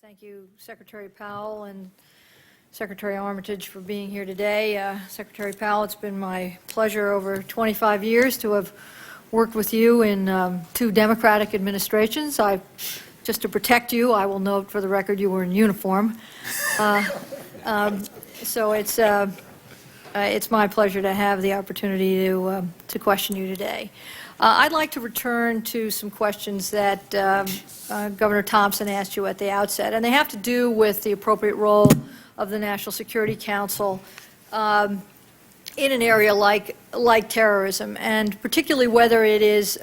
Thank you, Secretary Powell and Secretary Armitage, for being here today. Secretary Powell, it's been my pleasure over 25 years to have worked with you in two Democratic administrations. Just to protect you, I will note for the record you were in uniform. So it's my pleasure to have the opportunity to question you today. I'd like to return to some questions that Governor Thompson asked you at the outset, and they have to do with the appropriate role of the National Security Council in an area like terrorism, and particularly whether it is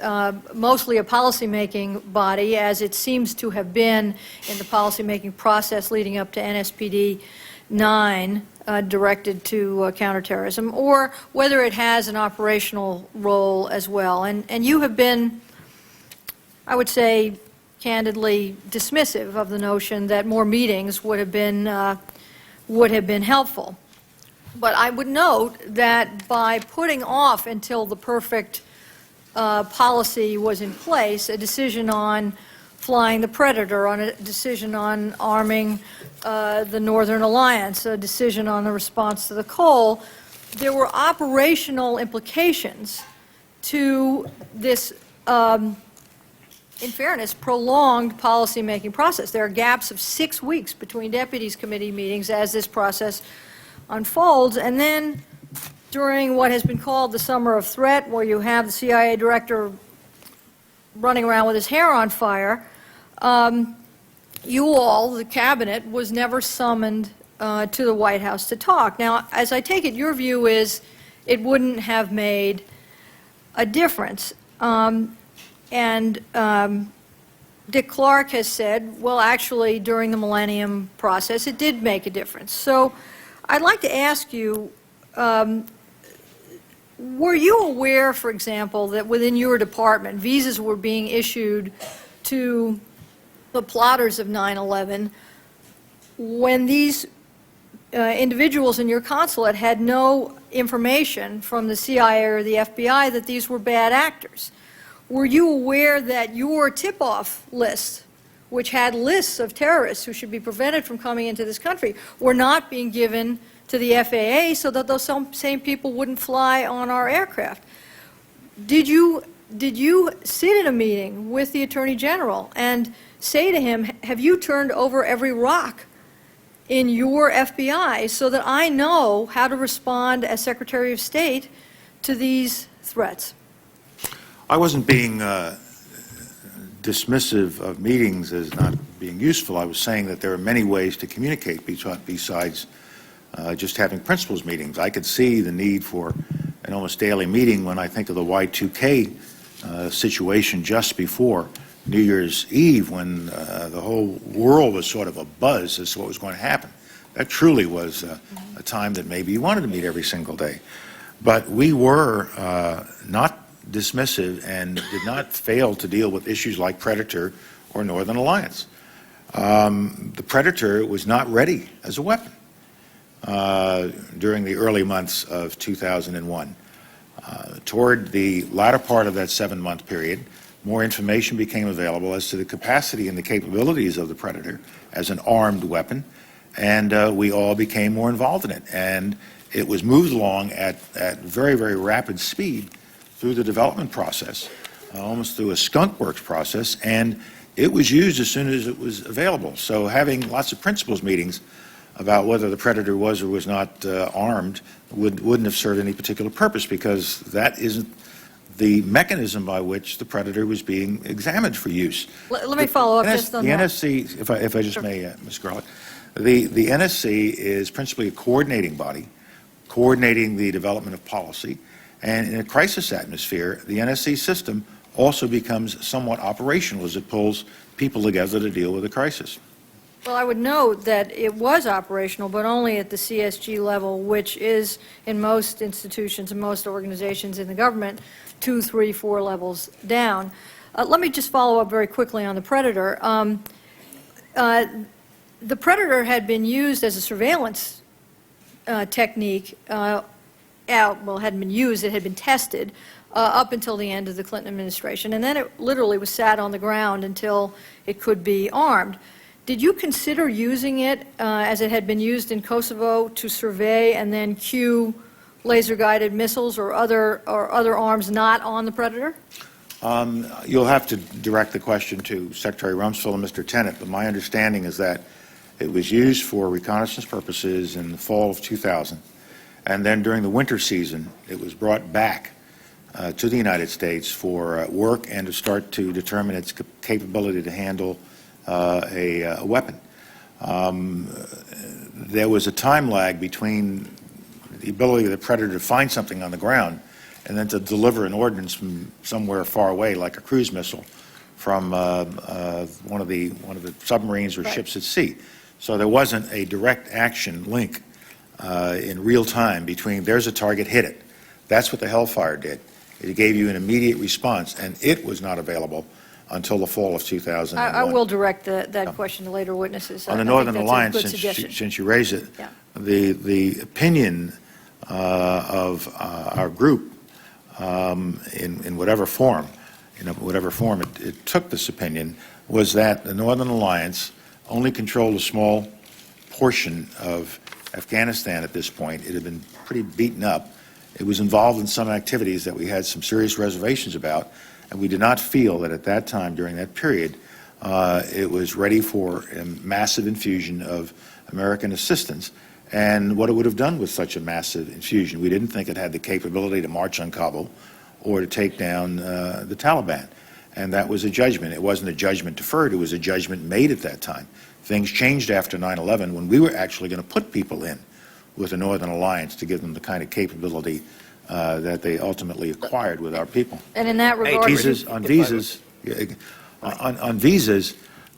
mostly a policymaking body, as it seems to have been in the policymaking process leading up to NSPD 9, directed to counterterrorism, or whether it has an operational role as well. And you have been, I would say, candidly dismissive of the notion that more meetings would have been helpful. But I would note that by putting off until the perfect policy was in place, a decision on flying the Predator, on a decision on arming the Northern Alliance, a decision on the response to the Cole, there were operational implications to this, in fairness, prolonged policymaking process. There are gaps of 6 weeks between deputies committee meetings as this process unfolds, and then during what has been called the summer of threat, where you have the CIA director running around with his hair on fire, you all, the cabinet, was never summoned to the White House to talk. Now, as I take it, your view is it wouldn't have made a difference. Dick Clark has said, well, actually, during the Millennium process, it did make a difference. So I'd like to ask you, were you aware, for example, that within your department, visas were being issued to the plotters of 9/11 when these individuals in your consulate had no information from the CIA or the FBI that these were bad actors? Were you aware that your tip-off list, which had lists of terrorists who should be prevented from coming into this country, were not being given to the FAA so that those same people wouldn't fly on our aircraft? Did you sit in a meeting with the Attorney General and say to him, have you turned over every rock in your FBI so that I know how to respond as Secretary of State to these threats? I wasn't being dismissive of meetings as not being useful. I was saying that there are many ways to communicate besides just having principals meetings. I could see the need for an almost daily meeting when I think of the Y2K situation just before New Year's Eve, when the whole world was sort of abuzz as to what was going to happen. That truly was a time that maybe you wanted to meet every single day. But we were not dismissive and did not fail to deal with issues like Predator or Northern Alliance. The Predator was not ready as a weapon during the early months of 2001. Toward the latter part of that 7-month period, more information became available as to the capacity and the capabilities of the Predator as an armed weapon, and we all became more involved in it. And it was moved along at very, very rapid speed through the development process, almost through a skunk works process, and it was used as soon as it was available. So having lots of principals meetings about whether the Predator was or was not armed wouldn't have served any particular purpose, because that isn't the mechanism by which the Predator was being examined for use. Let me follow up just on the that. NSC, if I just may, Ms. Gorelick, the NSC is principally a coordinating body, coordinating the development of policy, and in a crisis atmosphere, the NSC system also becomes somewhat operational as it pulls people together to deal with a crisis. Well, I would note that it was operational, but only at the CSG level, which is in most institutions and most organizations in the government 2, 3, 4 levels down. Let me just follow up very quickly on the Predator. The Predator had been used as a surveillance technique. Well, it hadn't been used, it had been tested up until the end of the Clinton administration, and then it literally was sat on the ground until it could be armed. Did you consider using it as it had been used in Kosovo to survey and then cue laser-guided missiles or other arms not on the Predator? You'll have to direct the question to Secretary Rumsfeld and Mr. Tenet, but my understanding is that it was used for reconnaissance purposes in the fall of 2000, and then during the winter season, it was brought back to the United States for work and to start to determine its capability to handle a weapon. There was a time lag between the ability of the Predator to find something on the ground and then to deliver an ordnance from somewhere far away, like a cruise missile, from one of the submarines or Right. ships at sea. So there wasn't a direct action link in real time between there's a target, hit it. That's what the Hellfire did. It gave you an immediate response, and it was not available until the fall of 2001. I will direct that question to later witnesses. On the I think Northern that's a Alliance, good suggestion. since you raise it, Yeah. the opinion of our group in whatever form, it took this opinion, was that the Northern Alliance only controlled a small portion of Afghanistan at this point. It had been pretty beaten up. It was involved in some activities that we had some serious reservations about, and we did not feel that at that time, during that period, it was ready for a massive infusion of American assistance and what it would have done with such a massive infusion. We didn't think it had the capability to march on Kabul or to take down the Taliban. And that was a judgment. It wasn't a judgment deferred. It was a judgment made at that time. Things changed after 9/11 when we were actually going to put people in with the Northern Alliance to give them the kind of capability that they ultimately acquired with our people. And in that regard, On visas,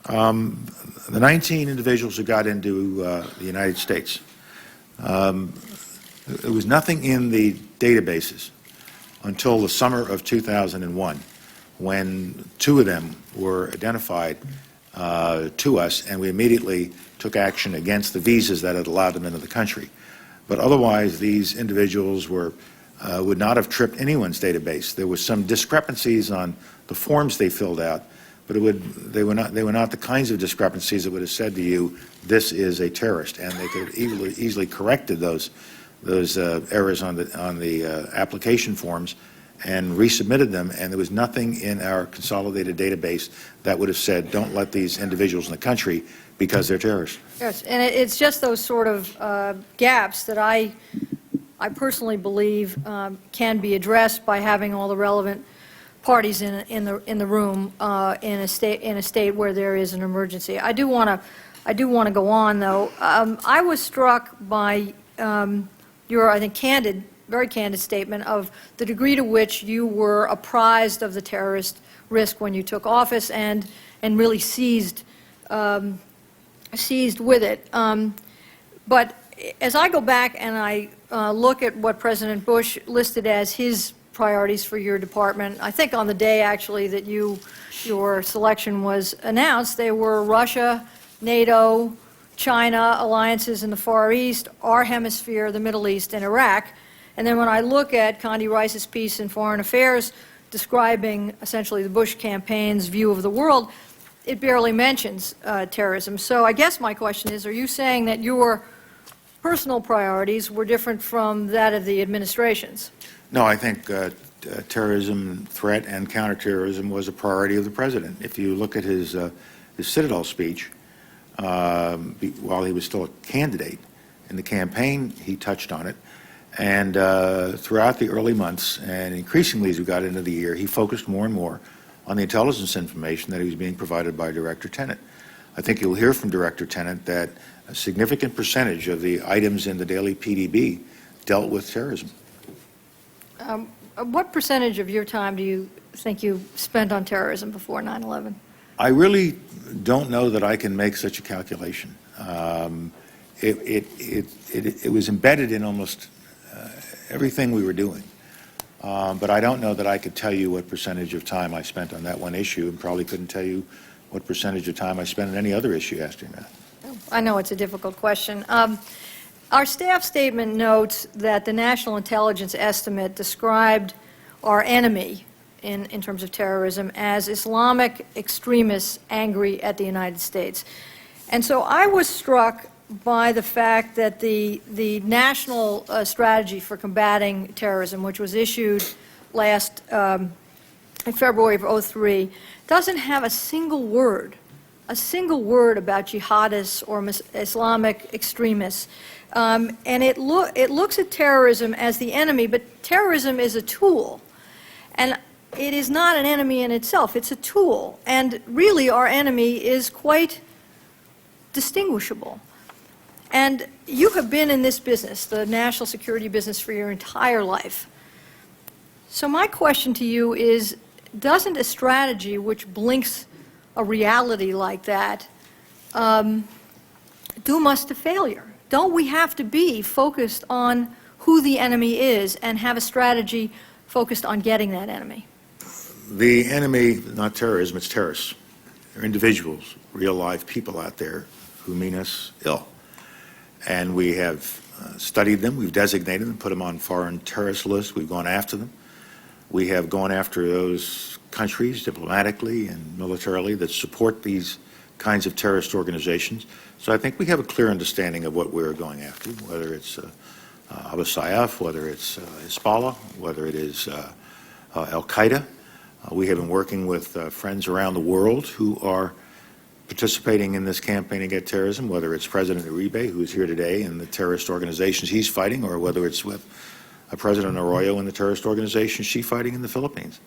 the 19 individuals who got into the United States, there was nothing in the databases until the summer of 2001, when 2 of them were identified to us, and we immediately took action against the visas that had allowed them into the country. But otherwise, these individuals would not have tripped anyone's database. There was some discrepancies on the forms they filled out, but they were not the kinds of discrepancies that would have said to you, this is a terrorist, and they could have easily corrected those errors on the application forms and resubmitted them, and there was nothing in our consolidated database that would have said, don't let these individuals in the country because they're terrorists. yes, and it's just those sort of gaps that I personally believe can be addressed by having all the relevant parties in the room in a state where there is an emergency. I do want to go on, though. I was struck by your, I think, very candid statement of the degree to which you were apprised of the terrorist risk when you took office and really seized with it. But as I go back and I look at what President Bush listed as his priorities for your department, I think on the day actually that your selection was announced, they were Russia, NATO, China, alliances in the Far East, our hemisphere, the Middle East, and Iraq. And then when I look at Condi Rice's piece in Foreign Affairs describing essentially the Bush campaign's view of the world, it barely mentions terrorism. So I guess my question is, are you saying that your personal priorities were different from that of the administration's? No, I think terrorism threat and counterterrorism was a priority of the president. If you look at his Citadel speech, while he was still a candidate in the campaign, he touched on it. And throughout the early months, and increasingly as we got into the year, he focused more and more on the intelligence information that he was being provided by Director Tenet. I think you'll hear from Director Tenet that a significant percentage of the items in the daily PDB dealt with terrorism. What percentage of your time do you think you spent on terrorism before 9/11? I really don't know that I can make such a calculation. It was embedded in almost everything we were doing. But I don't know that I could tell you what percentage of time I spent on that one issue, and probably couldn't tell you what percentage of time I spent on any other issue asking that. I know it's a difficult question. Our staff statement notes that the National Intelligence Estimate described our enemy in terms of terrorism as Islamic extremists angry at the United States. And so I was struck by the fact that the national strategy for combating terrorism, which was issued last in February of '03, doesn't have a single word about jihadists or Islamic extremists. And it looks at terrorism as the enemy, but terrorism is a tool. And it is not an enemy in itself, it's a tool. And really, our enemy is quite distinguishable. And you have been in this business, the national security business, for your entire life. So my question to you is, doesn't a strategy which blinks a reality like that doom us to failure? Don't we have to be focused on who the enemy is and have a strategy focused on getting that enemy? The enemy, not terrorism, it's terrorists. They're individuals, real live people out there who mean us ill. And we have studied them, we've designated them, put them on foreign terrorist lists, we've gone after them. We have gone after those countries diplomatically and militarily that support these kinds of terrorist organizations. So I think we have a clear understanding of what we're going after, whether it's Abu Sayyaf, whether it's Hezbollah, whether it is Al-Qaeda. We have been working with friends around the world who are participating in this campaign against terrorism, whether it's President Uribe, who is here today, and the terrorist organizations he's fighting, or whether it's with President Arroyo and the terrorist organization she's fighting in the Philippines.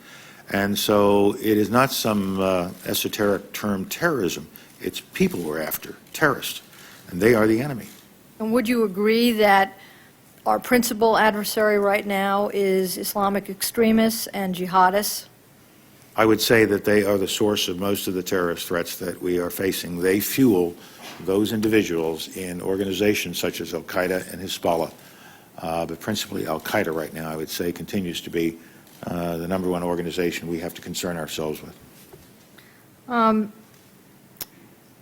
And so it is not some esoteric term, terrorism. It's people we're after, terrorists, and they are the enemy. And would you agree that our principal adversary right now is Islamic extremists and jihadists? I would say that they are the source of most of the terrorist threats that we are facing. They fuel those individuals in organizations such as Al-Qaeda and Hezbollah. But principally Al-Qaeda right now, I would say, continues to be the number one organization we have to concern ourselves with.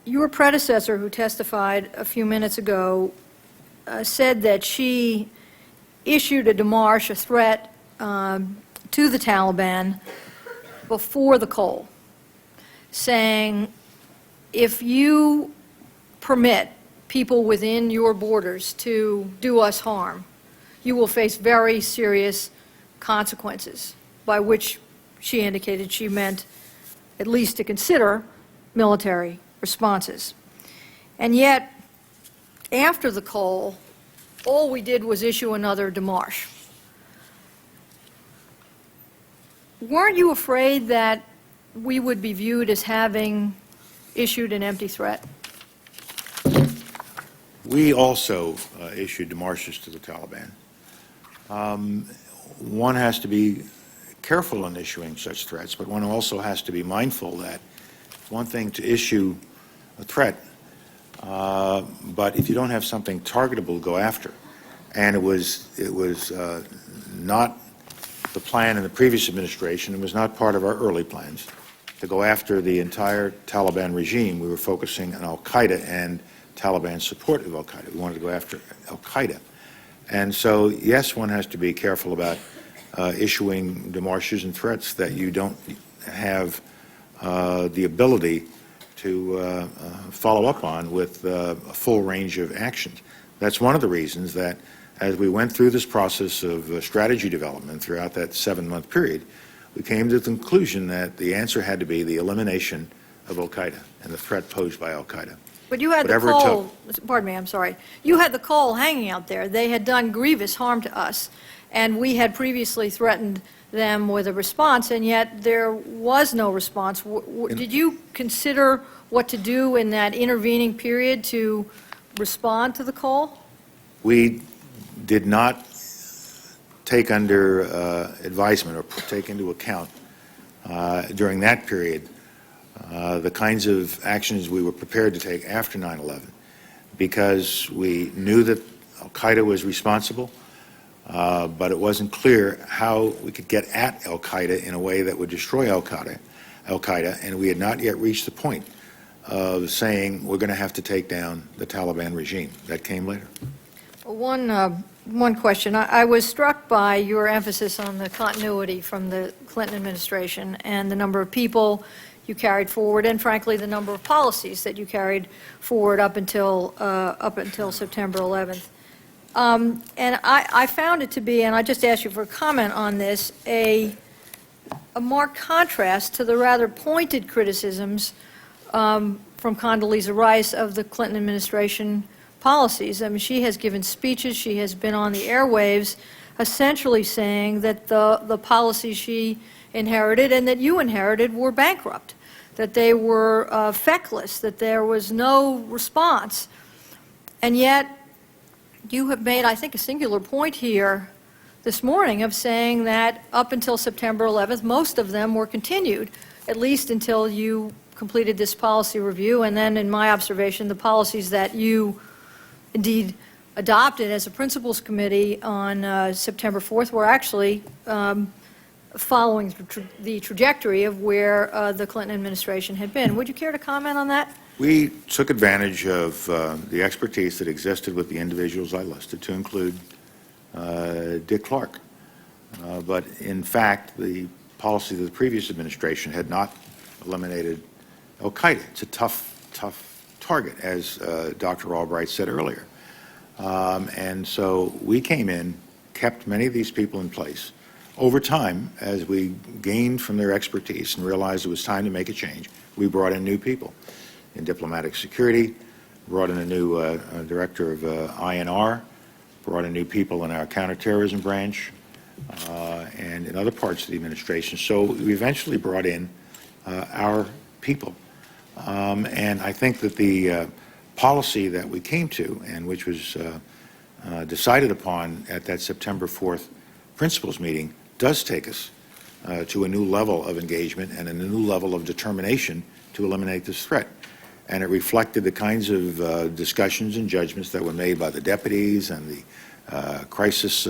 Your predecessor, who testified a few minutes ago, said that she issued a démarche, a threat, to the Taliban before the call, saying, if you permit people within your borders to do us harm, you will face very serious consequences, by which she indicated she meant at least to consider military responses. And yet, after the call, all we did was issue another démarche. Weren't you afraid that we would be viewed as having issued an empty threat? We also issued démarches to the Taliban. One has to be careful in issuing such threats, but one also has to be mindful that it's one thing to issue a threat, but if you don't have something targetable to go after, and it was not the plan in the previous administration, it was not part of our early plans to go after the entire Taliban regime. We were focusing on Al-Qaeda and Taliban support of Al-Qaeda. We wanted to go after Al-Qaeda. And so, yes, one has to be careful about issuing démarches and threats that you don't have the ability to follow up on with a full range of actions. That's one of the reasons that as we went through this process of strategy development throughout that 7-month period, we came to the conclusion that the answer had to be the elimination of Al-Qaeda and the threat posed by Al-Qaeda. But you had the coal, pardon me, I'm sorry. You had the coal hanging out there. They had done grievous harm to us, and we had previously threatened them with a response, and yet there was no response. Did you consider what to do in that intervening period to respond to the call? We did not take under advisement or take into account during that period the kinds of actions we were prepared to take after 9/11, because we knew that Al-Qaeda was responsible, but it wasn't clear how we could get at Al-Qaeda in a way that would destroy Al-Qaeda, and we had not yet reached the point of saying we're going to have to take down the Taliban regime. That came later. One question. I was struck by your emphasis on the continuity from the Clinton administration and the number of people you carried forward, and frankly, the number of policies that you carried forward up until September 11th. And I found it to be, and I just asked you for a comment on this, a marked contrast to the rather pointed criticisms from Condoleezza Rice of the Clinton administration policies. I mean, she has given speeches, she has been on the airwaves, essentially saying that the policies she inherited and that you inherited were bankrupt, that they were feckless, that there was no response. And yet, you have made, I think, a singular point here this morning of saying that up until September 11th, most of them were continued, at least until you completed this policy review. And then, in my observation, the policies that you indeed adopted as a principals committee on September 4th were actually following the trajectory of where the Clinton administration had been. Would you care to comment on that? We took advantage of the expertise that existed with the individuals I listed, to include Dick Clark. But in fact, the policy of the previous administration had not eliminated al-Qaeda. It's a tough target, as Dr. Albright said earlier. And so we came in, kept many of these people in place. Over time, as we gained from their expertise and realized it was time to make a change, we brought in new people. In diplomatic security, brought in a new director of INR, brought in new people in our counterterrorism branch, and in other parts of the administration. So we eventually brought in our people. And I think that the policy that we came to, and which was decided upon at that September 4th principals meeting, does take us to a new level of engagement and a new level of determination to eliminate this threat. And it reflected the kinds of discussions and judgments that were made by the deputies and the crisis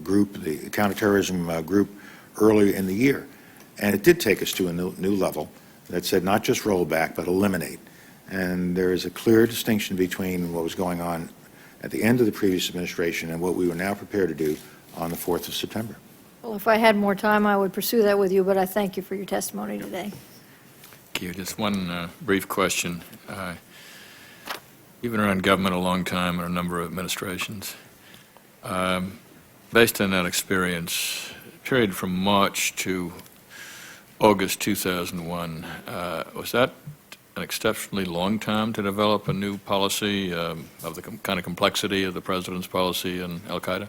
group, the counterterrorism group, earlier in the year. And it did take us to a new level that said not just roll back, but eliminate. And there is a clear distinction between what was going on at the end of the previous administration and what we were now prepared to do on the 4th of September. Well, if I had more time, I would pursue that with you, but I thank you for your testimony today. Thank you. Just one brief question. You've been around government a long time in a number of administrations. Based on that experience, period from March to August 2001, was that an exceptionally long time to develop a new policy of the kind of complexity of the president's policy in al-Qaeda?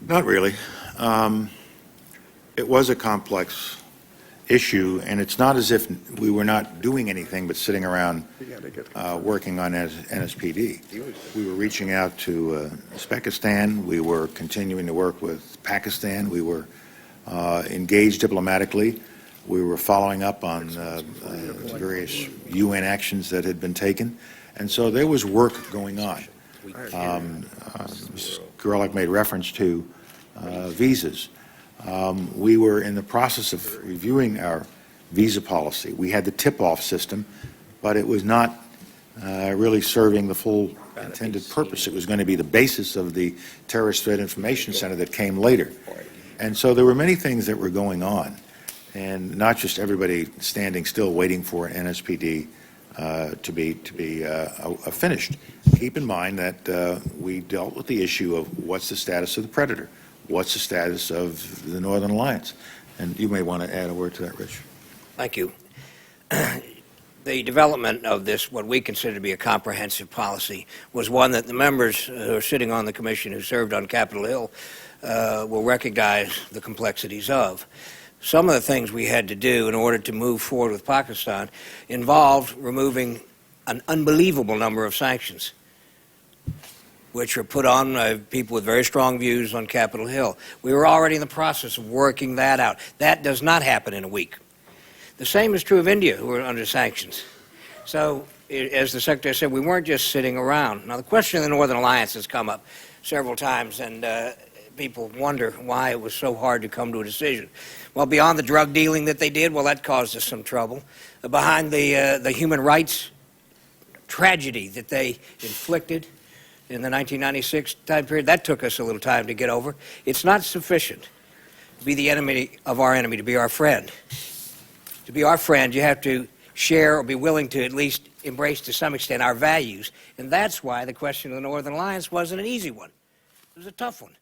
Not really. It was a complex issue, and it's not as if we were not doing anything but sitting around working on NSPD. We were reaching out to Uzbekistan. We were continuing to work with Pakistan. We were engaged diplomatically. We were following up on various UN actions that had been taken. And so there was work going on. Mrs. Gorelick made reference to visas. We were in the process of reviewing our visa policy. We had the tip-off system, but it was not really serving the full intended purpose. It was going to be the basis of the Terrorist Threat Information Center that came later. And so there were many things that were going on, and not just everybody standing still waiting for NSPD to be finished. Keep in mind that we dealt with the issue of what's the status of the Predator, what's the status of the Northern Alliance, and you may want to add a word to that, Rich. Thank you. The development of this, what we consider to be a comprehensive policy, was one that the members who are sitting on the commission who served on Capitol Hill will recognize the complexities of. Some of the things we had to do in order to move forward with Pakistan involved removing an unbelievable number of sanctions, which were put on people with very strong views on Capitol Hill. We were already in the process of working that out. That does not happen in a week. The same is true of India, who are under sanctions. So, as the Secretary said, we weren't just sitting around. Now, the question of the Northern Alliance has come up several times, and people wonder why it was so hard to come to a decision. Well, beyond the drug dealing that they did, well, that caused us some trouble. Behind the human rights tragedy that they inflicted in the 1996 time period, that took us a little time to get over. It's not sufficient to be the enemy of our enemy, to be our friend. To be our friend, you have to share or be willing to at least embrace to some extent our values. And that's why the question of the Northern Alliance wasn't an easy one. It was a tough one.